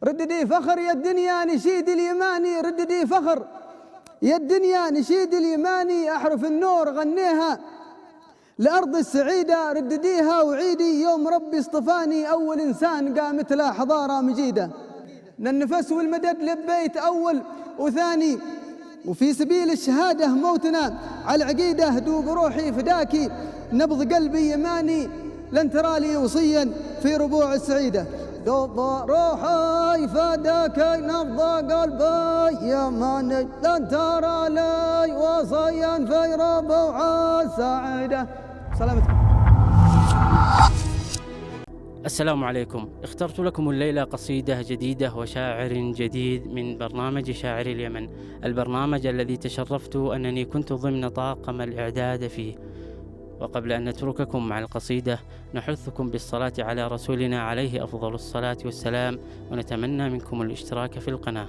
رددي فخر يا الدنيا نشيد اليماني، رددي فخر يا الدنيا نشيد اليماني، أحرف النور غنيها لأرض السعيدة، ردديها وعيدي يوم ربي اصطفاني، أول إنسان قامت له حضارة مجيدة. النفس والمدد لبيت أول وثاني، وفي سبيل الشهادة موتنا على العقيدة، دوب روحي فداكي نبض قلبي يماني، لن ترى لي وصيا في ربوع السعيدة. دوب روحي فداك نبض قلبي يماني، لن ترى لي وصيا في ربوع السعيدة. سلامتكم. السلام عليكم. اخترت لكم الليلة قصيدة جديدة وشاعر جديد من برنامج شاعر اليمن، البرنامج الذي تشرفت أنني كنت ضمن طاقم الإعداد فيه. وقبل أن نترككم مع القصيدة نحثكم بالصلاة على رسولنا عليه أفضل الصلاة والسلام، ونتمنى منكم الاشتراك في القناة.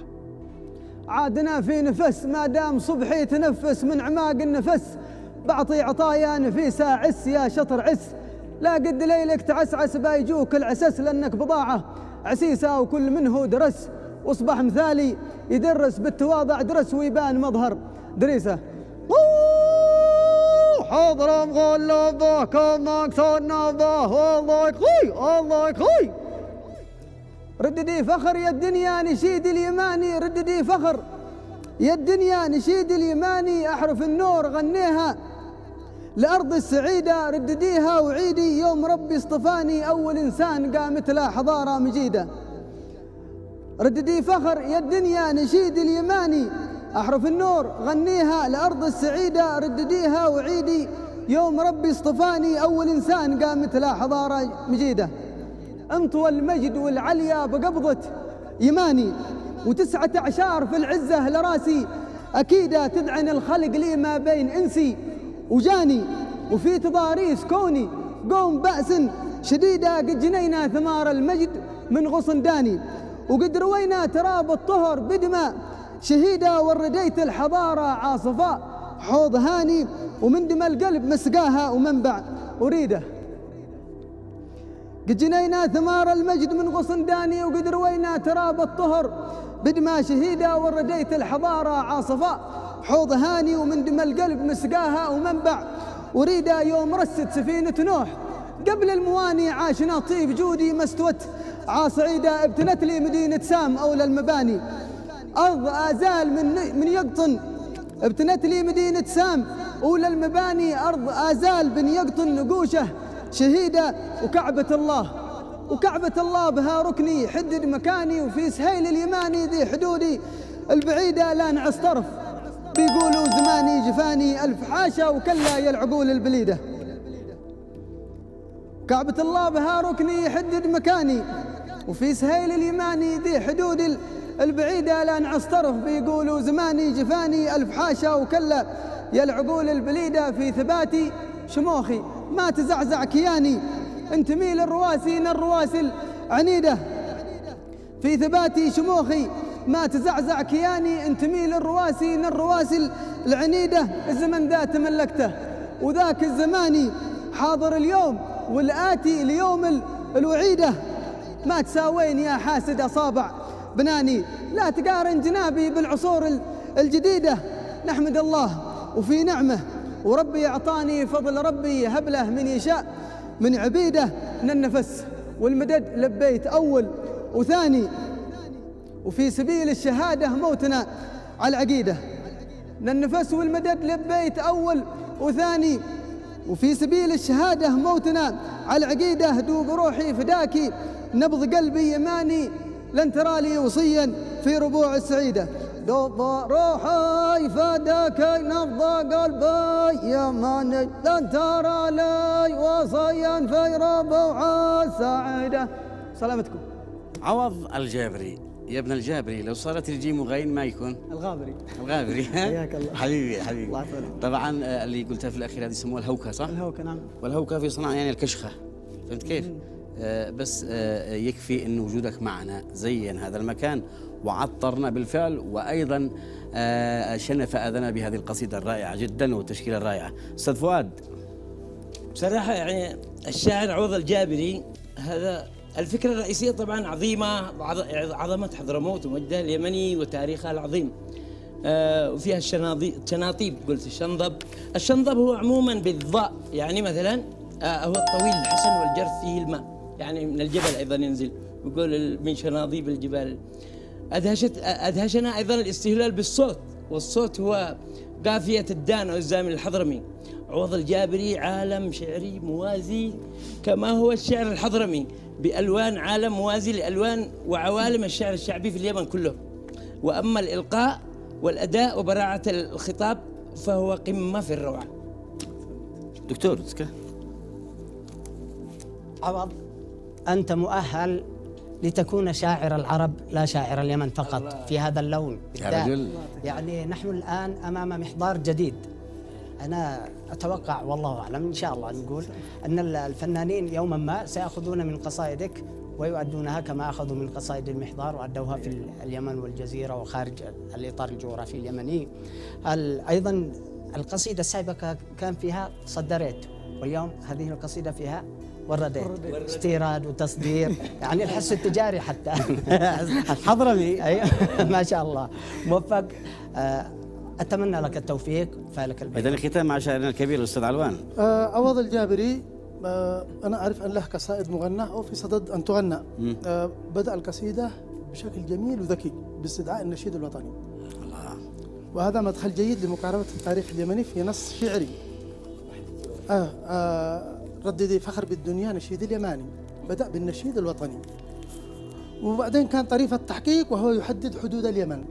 عادنا في نفس ما دام صبحي تنفس، من عماق النفس بعطي عطايا نفيسة، عس يا شطر عس، لا قد ليلك تعسعس بايجوك العسس، لأنك بضاعة عسيسة وكل منه درس، واصبح مثالي يدرس بالتواضع درس ويبان مظهر دريسة. حاضر مغلبه كما كسرنا به، والله يخوي الله يخوي. رددي فخر يا الدنيا نشيد اليماني، رددي فخر يا الدنيا نشيد اليماني، أحرف النور غنيها لأرض السعيدة، ردديها وعيدي يوم ربي اصطفاني، أول إنسان قامت له حضارة مجيدة. رددي فخر يا الدنيا نشيد اليماني، أحرف النور غنيها لأرض السعيدة، ردديها وعيدي يوم ربي اصطفاني، أول إنسان قامت له حضارة مجيدة. انطوى المجد والعليا بقبضة يماني، وتسعة أعشار في العزة لراسي، أكيدة تدعن الخلق لي ما بين إنسي وجاني، وفي تضاريس كوني قوم بأس شديدة، قد جنينا ثمار المجد من غصن داني، وقد روينا تراب الطهر بدماء شهيدة، ورديت الحضارة عاصفاء حوض هاني، ومن دم القلب مسقاها ومنبع أريده. قد جنينا ثمار المجد من غصن داني، وقد روينا تراب الطهر بدماء شهيدة، ورديت الحضارة عاصفاء حوض هاني، ومن دم القلب مسقاها ومنبع أريده. يوم رست سفينة نوح قبل المواني، عاشنا طيب جودي ما استوت عاصعيدة، ابتنت لي مدينة سام أولى المباني، أرض آزال من يقطن، ابتنت لي مدينة سام أولى المباني، أرض آزال بن يقطن نقوشه شهيدة، وكعبة الله بها ركني حدد مكاني، وفي سهيل اليماني ذي حدودي البعيدة، لا نعس طرف بيقولوا زماني جفاني، ألف حاشا وكلا يا العقول البليدة. كعبة الله بها ركني يحدد مكاني، وفي سهيل اليماني ذي حدود البعيدة، لا نعس طرف بيقولوا زماني جفاني، ألف حاشا وكلا يا العقول البليدة. في ثباتي شموخي ما تزعزع كياني، انتمي للرواسي الرواسي العنيدة، في ثباتي شموخي ما تزعزع كياني، انتمي للرواسي الرواسي العنيدة. الزمن ذا تملكته وذاك الزماني حاضر اليوم، والآتي ليوم الوعيدة، ما تساوين يا حاسد أصابع بناني، لا تقارن جنابي بالعصور الجديدة. نحمد الله وفي نعمه، وربي أعطاني فضل ربي يهب له من يشاء من عبيده. من النفس والمدد لبيت أول وثاني، وفي سبيل الشهادة موتنا على العقيدة. من النفس والمدد لبيت أول وثاني، وفي سبيل الشهادة موتنا على العقيدة، دوب روحي فداكي نبض قلبي يماني، لن ترى لي وصيا في ربوع السعيدة. دوب روحي فداك نبض قلبي يماني، لن ترى لي وصيا في ربوع السعيدة. سلامتكم. عوض الجابري، يا ابن الجابري، لو صارت الجيم غين ما يكون الغابري. حياك الله. حبيبي الله يحفظك. طبعا اللي قلتها في الاخير هذه يسموها الهوكه، صح؟ الهوكه، نعم. والهوكه في صنعاء يعني الكشخه، فهمت كيف؟ بس يكفي ان وجودك معنا زين هذا المكان وعطرنا بالفعل، وايضا شنف اذنا بهذه القصيده الرائعه جدا والتشكيله الرائعه. استاذ فؤاد، بصراحه يعني الشاعر عوض الجابري هذا الفكرة الرئيسية طبعا عظيمة، عظمة حضرموت ومجدها اليمني وتاريخها العظيم. وفيها الشناطيب، قلت الشنضب هو عموما بالضاء، يعني مثلا هو الطويل الحسن والجرف فيه الماء، يعني من الجبل أيضا ينزل، يقول من شناضيب الجبال. أدهشنا أيضا الاستهلال بالصوت، والصوت هو قافية الدان والزامل الحضرمي. عوض الجابري عالم شعري موازي كما هو الشعر الحضرمي، بألوان، عالم موازي لألوان وعوالم الشعر الشعبي في اليمن كله. وأما الإلقاء والأداء وبراعة الخطاب فهو قمة في الروعة. دكتور سكا. عوض، أنت مؤهل لتكون شاعر العرب لا شاعر اليمن فقط في هذا اللون. يا رجل. يعني نحن الآن أمام محضار جديد. أنا أتوقع والله أعلم إن شاء الله نقول أن الفنانين يوما ما سيأخذون من قصائدك ويؤدونها كما أخذوا من قصائد المحضار وأدوها في اليمن والجزيرة وخارج الإطار الجغرافي اليمني. أيضا القصيدة السابقة كان فيها صدرت، واليوم هذه القصيدة فيها وردت، استيراد وتصدير، يعني الحس التجاري حتى. حضرمي. أيوة. ما شاء الله موفق. أتمنى لك التوفيق، فالك البيت. إذن الختام مع شاعرنا الكبير الأستاذ علوان. عوض الجابري، أنا أعرف أن له قصائد مغنى أو في صدد أن تغنى. بدأ القصيدة بشكل جميل وذكي باستدعاء النشيد الوطني. الله. وهذا مدخل جيد لمقاربة التاريخ اليمني في نص شعري. رددي فخر بالدنيا نشيد اليماني، بدأ بالنشيد الوطني، وبعدين كان طريف التحقيق وهو يحدد حدود اليمن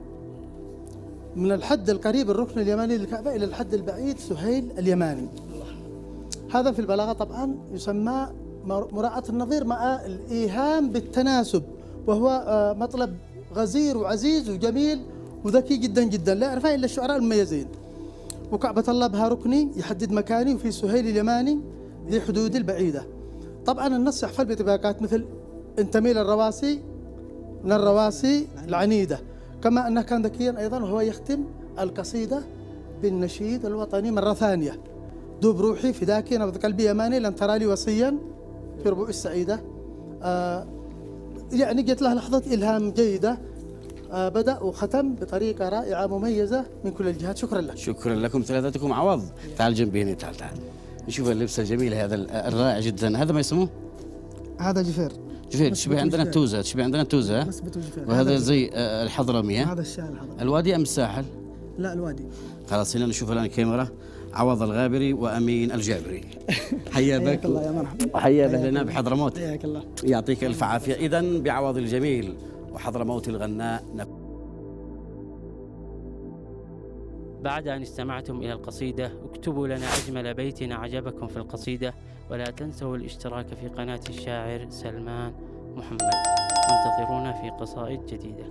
من الحد القريب الركن اليماني للكعبة إلى الحد البعيد سهيل اليماني. هذا في البلاغة طبعا يسمى مراعاة النظير مع الإيهام بالتناسب، وهو مطلب غزير وعزيز وجميل وذكي جدا جدا، لا يعرفه إلا الشعراء المميزين. وكعبة الله بها ركني يحدد مكاني، وفي سهيل اليماني ذي حدود البعيدة. طبعا النص يحفل بطباقات مثل انتمي للرواسي من الرواسي العنيدة، كما أنه كان ذكيا أيضا وهو يختم القصيدة بالنشيد الوطني مرة ثانية. دوب روحي فداك نبض قلبي يماني لن ترى لي وصيا في ربوع السعيدة. يعني جت له لحظة إلهام جيدة. بدأ وختم بطريقة رائعة مميزة من كل الجهات. شكرا لك. شكرا لكم ثلاثتكم. عوض تعال جنبي هنا، تعال نشوف اللبسة الجميلة هذا الرائع جدا. هذا ما يسموه؟ هذا جفير تشبه عندنا التوزة، تشبه عندنا التوزة. وهذا زي الحضرمي. هذا الشاي الحضرمي. الوادي أم الساحل؟ لا الوادي. خلاص هنا نشوف الآن الكاميرا. عوض الغابري وأمين الجابري. حيا بك. حياك الله يا مرحبا. حيا بك بحضرموت. حياك الله. يعطيك ألف عافية. إذن بعوض الجميل وحضرموت الغناء. بعد أن استمعتم إلى القصيدة، اكتبوا لنا أجمل بيت أعجبكم في القصيدة، ولا تنسوا الاشتراك في قناة الشاعر سلمان محمد، وانتظرونا في قصائد جديدة.